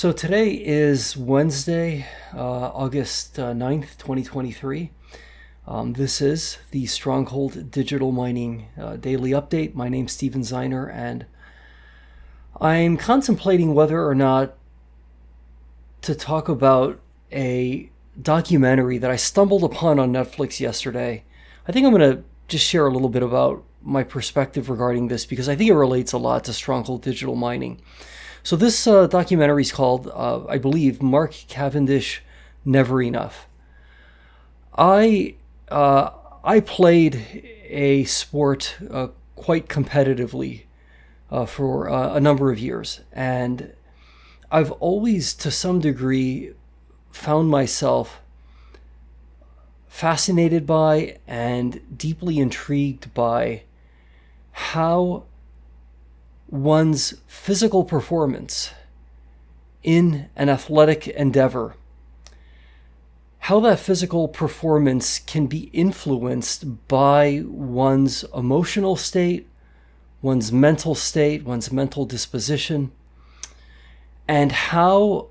So today is Wednesday, August 9th, 2023. This is the Stronghold Digital Mining daily update. My name's Steven Zeiner, and I'm contemplating whether or not to talk about a documentary that I stumbled upon on Netflix yesterday. I think I'm going to just share a little bit about my perspective regarding this because I think it relates a lot to Stronghold Digital Mining. So this documentary is called, I believe, Mark Cavendish, Never Enough. I played a sport quite competitively for a number of years, and I've always, to some degree, found myself fascinated by and deeply intrigued by how one's physical performance in an athletic endeavor, how that physical performance can be influenced by one's emotional state, one's mental disposition, and how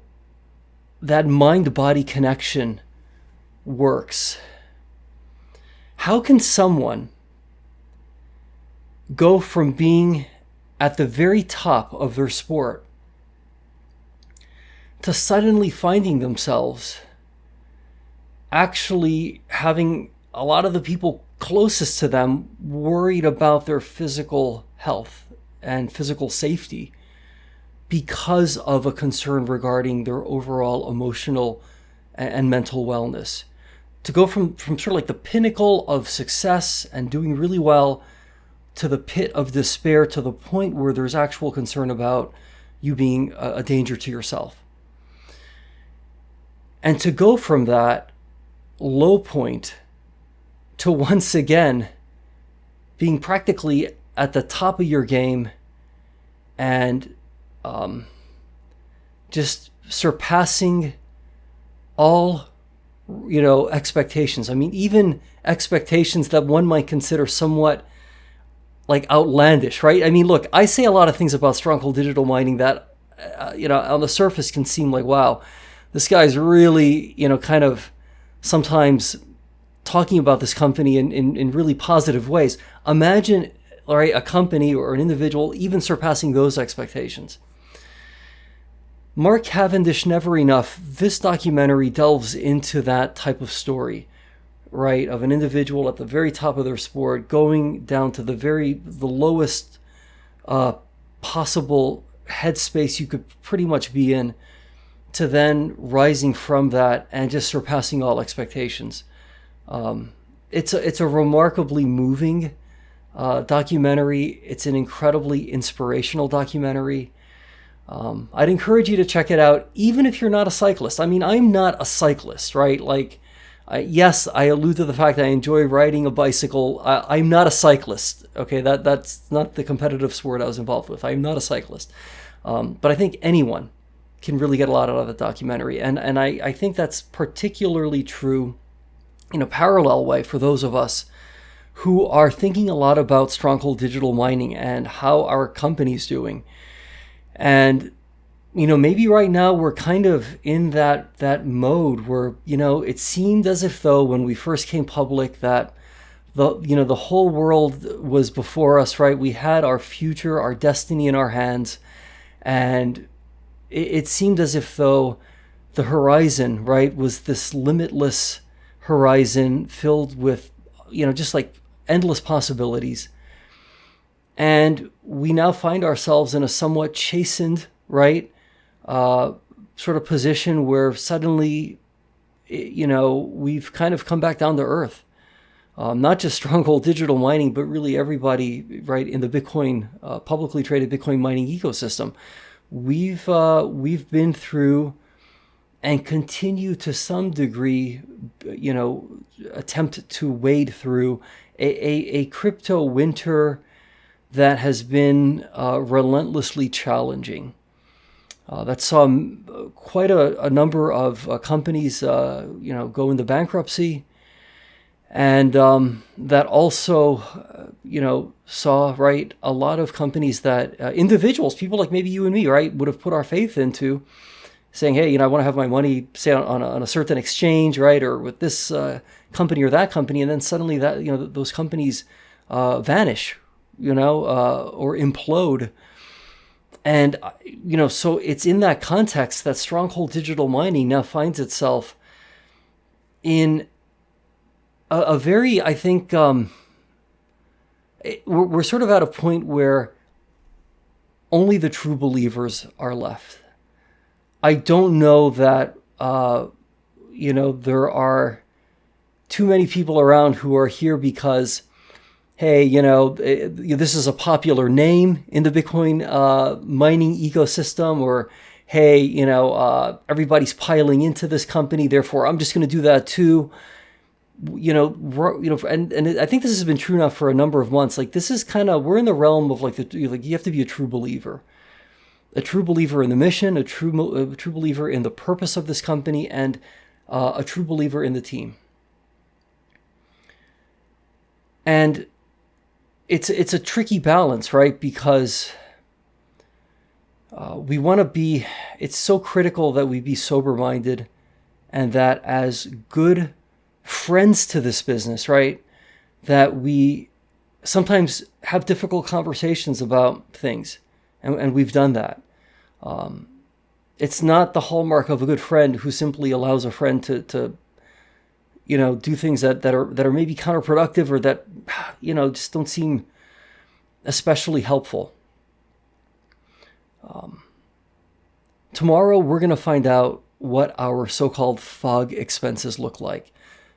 that mind-body connection works. How can someone go from being at the very top of their sport to suddenly finding themselves actually having a lot of the people closest to them worried about their physical health and physical safety because of a concern regarding their overall emotional and mental wellness? To go from sort of like the pinnacle of success and doing really well to the pit of despair, to the point where there's actual concern about you being a danger to yourself. And to go from that low point to once again being practically at the top of your game and just surpassing all expectations. I mean, even expectations that one might consider somewhat like outlandish, right? I mean, look, I say a lot of things about Stronghold Digital Mining that, on the surface can seem like, wow, this guy's really, kind of sometimes talking about this company in really positive ways. Imagine, right, a company or an individual even surpassing those expectations. Mark Cavendish, Never Enough, this documentary delves into that type of story, right, of an individual at the very top of their sport going down to the lowest possible headspace you could pretty much be in, to then rising from that and just surpassing all expectations. It's a remarkably moving documentary. It's an incredibly inspirational documentary. I'd encourage you to check it out, even if you're not a cyclist. I mean, I'm not a cyclist, right? Yes, I allude to the fact that I enjoy riding a bicycle. I'm not a cyclist. Okay, that's not the competitive sport I was involved with. I'm not a cyclist. But I think anyone can really get a lot out of the documentary. And I think that's particularly true in a parallel way for those of us who are thinking a lot about Stronghold Digital Mining and how our company's doing. And maybe right now we're kind of in that mode where, it seemed as if though when we first came public that the whole world was before us, right? We had our future, our destiny in our hands. And it seemed as if though the horizon, right, was this limitless horizon filled with, just like endless possibilities. And we now find ourselves in a somewhat chastened, right, sort of position where suddenly, we've kind of come back down to earth. Not just Stronghold Digital Mining, but really everybody, right, in the Bitcoin, publicly traded Bitcoin mining ecosystem. We've been through and continue to some degree, attempt to wade through a crypto winter that has been relentlessly challenging. That saw quite a number of companies, go into bankruptcy, and that also, saw, right, a lot of companies that individuals, people like maybe you and me, right, would have put our faith into, saying, hey, I want to have my money, say, on a certain exchange, right, or with this company or that company, and then suddenly that those companies vanish, or implode. And so it's in that context that Stronghold Digital Mining now finds itself in a very, I think, we're sort of at a point where only the true believers are left. I don't know that, there are too many people around who are here because, hey, this is a popular name in the Bitcoin mining ecosystem, or, hey, everybody's piling into this company, therefore I'm just going to do that too. And I think this has been true now for a number of months. Like, this is we're in the realm of you have to be a true believer. A true believer in the mission, a true believer in the purpose of this company, and a true believer in the team. And it's a tricky balance, right? Because we want to be. It's so critical that we be sober-minded, and that as good friends to this business, right, that we sometimes have difficult conversations about things. And we've done that. It's not the hallmark of a good friend who simply allows a friend to do things that are maybe counterproductive, or that, just don't seem especially helpful. Tomorrow, we're going to find out what our so-called FOG expenses look like.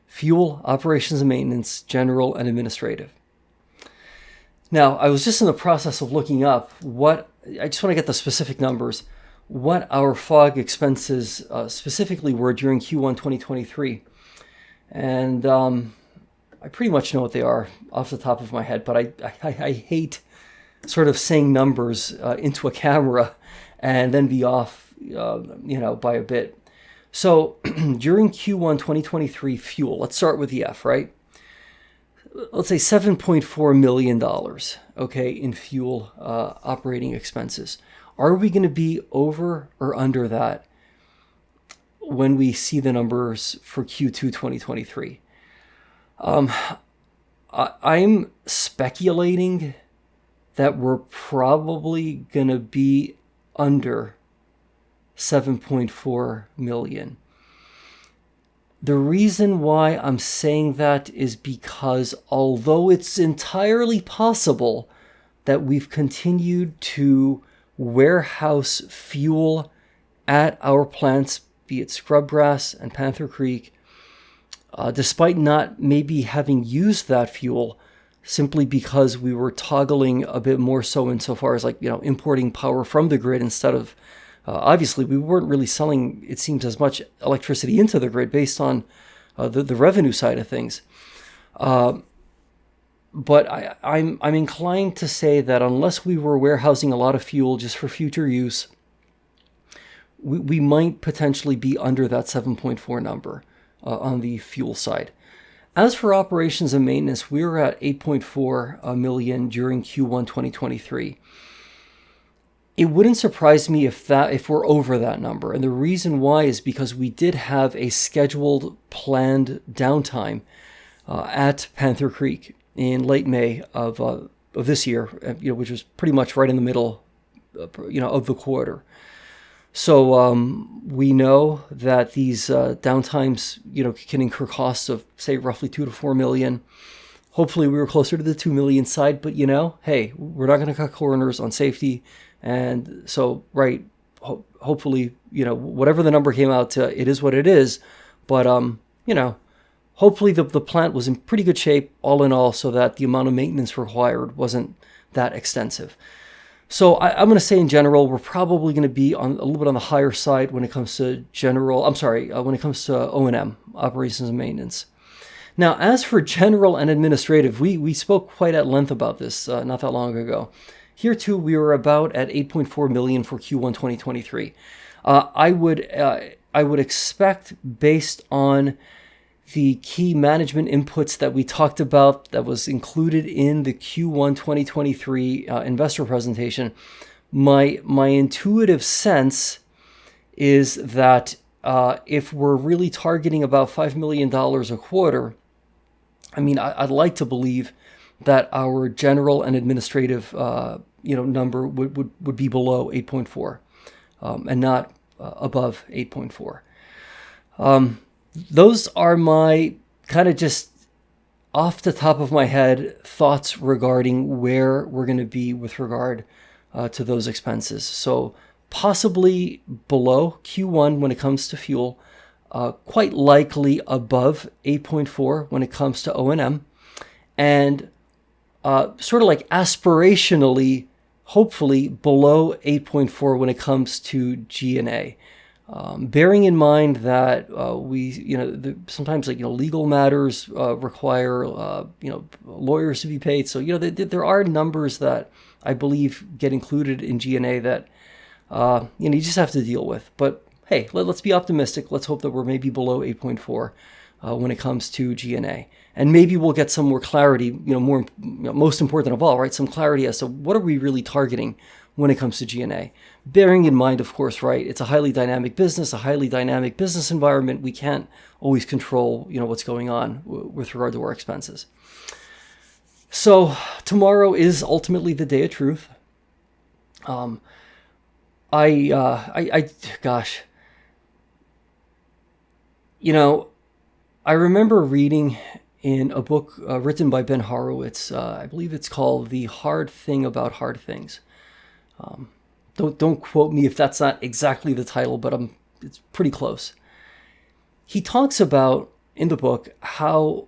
Fuel, operations and maintenance, general and administrative. Now, I was just in the process of looking up I just want to get the specific numbers, what our FOG expenses specifically were during Q1 2023. And I pretty much know what they are off the top of my head, but I hate sort of saying numbers into a camera and then be off, by a bit. So during Q1 2023 fuel, let's start with the F, right? Let's say $7.4 million, okay, in fuel operating expenses. Are we going to be over or under that when we see the numbers for Q2 2023? I'm speculating that we're probably going to be under 7.4 million. The reason why I'm saying that is because although it's entirely possible that we've continued to warehouse fuel at our plants, be it Scrubgrass and Panther Creek, despite not maybe having used that fuel, simply because we were toggling a bit more so insofar as importing power from the grid instead of obviously, we weren't really selling, it seems, as much electricity into the grid based on the revenue side of things. But I'm inclined to say that unless we were warehousing a lot of fuel just for future use, we might potentially be under that 7.4 number on the fuel side. As for operations and maintenance, we were at 8.4 million during Q1 2023. It wouldn't surprise me if we're over that number. And the reason why is because we did have a scheduled planned downtime at Panther Creek in late May of this year, which was pretty much right in the middle, of the quarter. So we know that these downtimes, can incur costs of, say, roughly 2 to 4 million. Hopefully we were closer to the 2 million side, but hey, we're not going to cut corners on safety. And so, right, hopefully, whatever the number came out to, it is what it is. But, hopefully the plant was in pretty good shape all in all, so that the amount of maintenance required wasn't that extensive. So I'm going to say in general, we're probably going to be a little bit on the higher side when it comes to when it comes to O&M, operations and maintenance. Now, as for general and administrative, we spoke quite at length about this not that long ago. Here too, we were about at 8.4 million for Q1 2023. I would expect, based on the key management inputs that we talked about, that was included in the Q1 2023 investor presentation, my intuitive sense is that if we're really targeting about $5 million a quarter, I mean, I'd like to believe that our general and administrative number would be below 8.4 and not above 8.4. Those are my kind of just off the top of my head thoughts regarding where we're going to be with regard to those expenses. So possibly below Q1 when it comes to fuel, quite likely above 8.4 when it comes to O&M, and sort of like aspirationally, hopefully below 8.4 when it comes to G&A. Bearing in mind that sometimes legal matters require lawyers to be paid. So there are numbers that I believe get included in G&A that you just have to deal with. But hey, let's be optimistic. Let's hope that we're maybe below 8.4 when it comes to G&A, and maybe we'll get some more clarity. Most important of all, right? Some clarity as to what are we really targeting when it comes to G&A. Bearing in mind, of course, right, it's a highly dynamic business environment. We can't always control, what's going on with regard to our expenses. So tomorrow is ultimately the day of truth. I remember reading in a book written by Ben Horowitz. I believe it's called "The Hard Thing About Hard Things." Don't quote me if that's not exactly the title, but it's pretty close. He talks about in the book how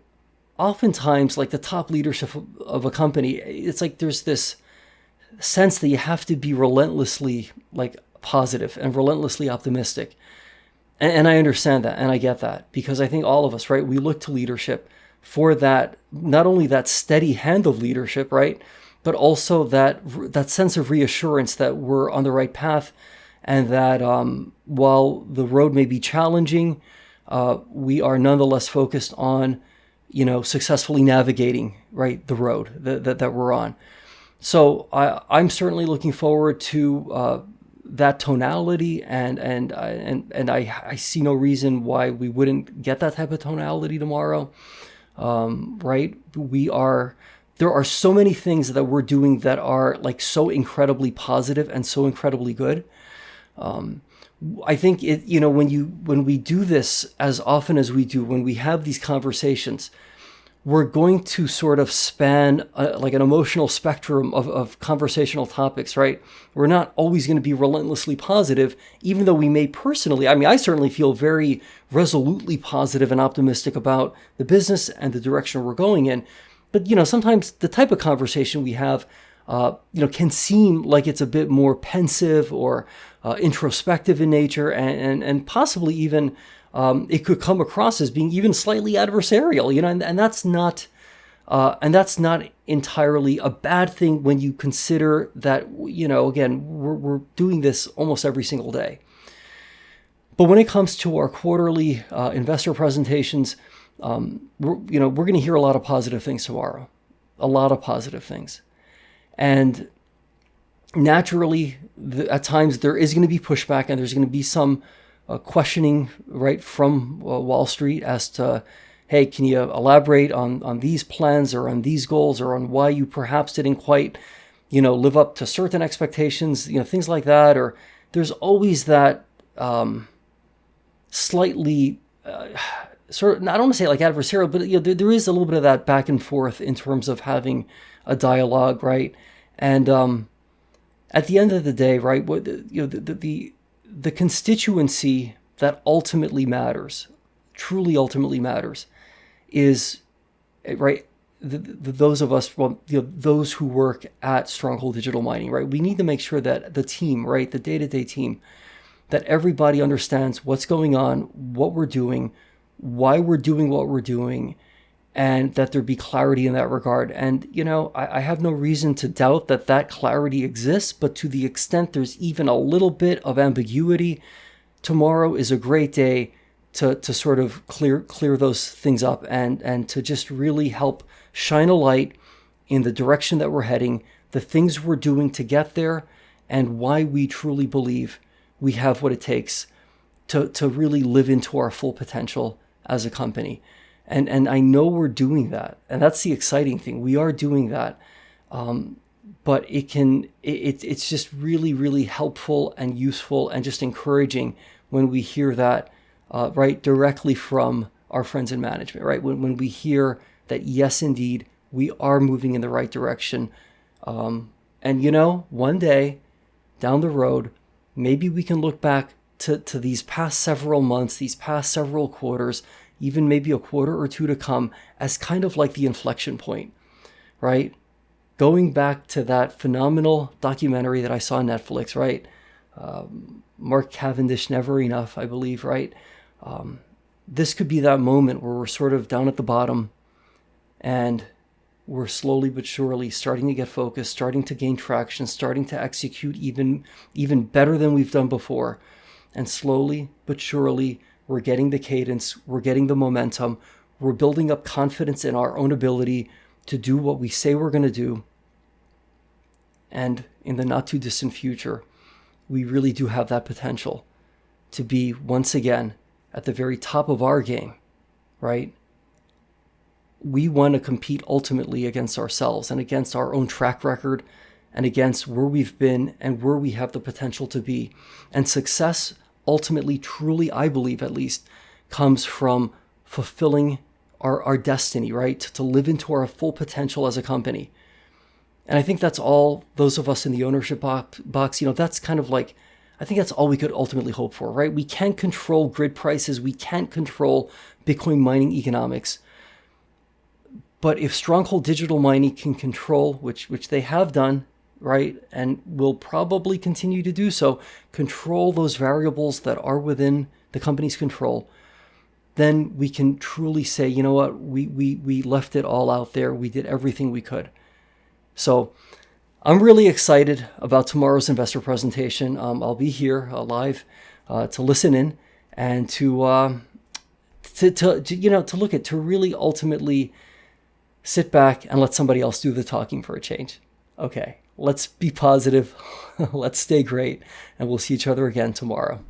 oftentimes, like the top leadership of a company, it's like there's this sense that you have to be relentlessly positive and relentlessly optimistic. And I understand that, and I get that, because I think all of us, right, we look to leadership for that, not only that steady hand of leadership, right, but also that sense of reassurance that we're on the right path, and that while the road may be challenging, we are nonetheless focused on, successfully navigating, right, the road that we're on. So I'm certainly looking forward to that tonality, and I see no reason why we wouldn't get that type of tonality tomorrow, right? There are so many things that we're doing that are so incredibly positive and so incredibly good. I think when we do this as often as we do, when we have these conversations, we're going to sort of span an emotional spectrum of conversational topics, right? We're not always going to be relentlessly positive, even though we may personally, I certainly feel very resolutely positive and optimistic about the business and the direction we're going in. But, sometimes the type of conversation we have, can seem like it's a bit more pensive or introspective in nature, and possibly even it could come across as being even slightly adversarial, and that's not entirely a bad thing when you consider that, again, we're doing this almost every single day. But when it comes to our quarterly investor presentations, we're going to hear a lot of positive things tomorrow, a lot of positive things. And naturally, at times there is going to be pushback, and there's going to be some questioning, right, from Wall Street as to, hey, can you elaborate on these plans or on these goals or on why you perhaps didn't quite, live up to certain expectations, things like that. Or there's always that slightly sort of, I don't want to say adversarial, but there is a little bit of that back and forth in terms of having a dialogue, right? And at the end of the day, right, what the constituency that ultimately matters, truly ultimately matters, is, right, those of us, those who work at Stronghold Digital Mining, right? We need to make sure that the team, right, the day-to-day team, that everybody understands what's going on, what we're doing, why we're doing what we're doing, and that there be clarity in that regard. And, I have no reason to doubt that clarity exists, but to the extent there's even a little bit of ambiguity, tomorrow is a great day to sort of clear those things up and to just really help shine a light in the direction that we're heading, the things we're doing to get there, and why we truly believe we have what it takes to really live into our full potential as a company. And I know we're doing that. And that's the exciting thing. We are doing that. But it's just really, really helpful and useful and just encouraging when we hear that, right, directly from our friends in management, right? When we hear that, yes, indeed, we are moving in the right direction. And, you know, one day down the road, maybe we can look back to these past several months, these past several quarters, even maybe a quarter or two to come, as kind of like the inflection point, right? Going back to that phenomenal documentary that I saw on Netflix, right? Mark Cavendish, Never Enough, I believe, right? This could be that moment where we're sort of down at the bottom and we're slowly but surely starting to get focused, starting to gain traction, starting to execute even better than we've done before. And slowly but surely, we're getting the cadence, we're getting the momentum, we're building up confidence in our own ability to do what we say we're going to do. And in the not too distant future, we really do have that potential to be once again at the very top of our game, right? We want to compete ultimately against ourselves and against our own track record and against where we've been and where we have the potential to be. And success ultimately, truly, I believe at least, comes from fulfilling our destiny, right? To live into our full potential as a company. And I think that's all those of us in the ownership box, you know, that's kind of like, I think that's all we could ultimately hope for, right? We can't control grid prices. We can't control Bitcoin mining economics. But if Stronghold Digital Mining can control, which they have done, right, and will probably continue to do so, control those variables that are within the company's control, then we can truly say, you know what, we left it all out there. We did everything we could. So I'm really excited about tomorrow's investor presentation. I'll be here live to listen in and to look at, to really ultimately sit back and let somebody else do the talking for a change. Okay, let's be positive. Let's stay great. And we'll see each other again tomorrow.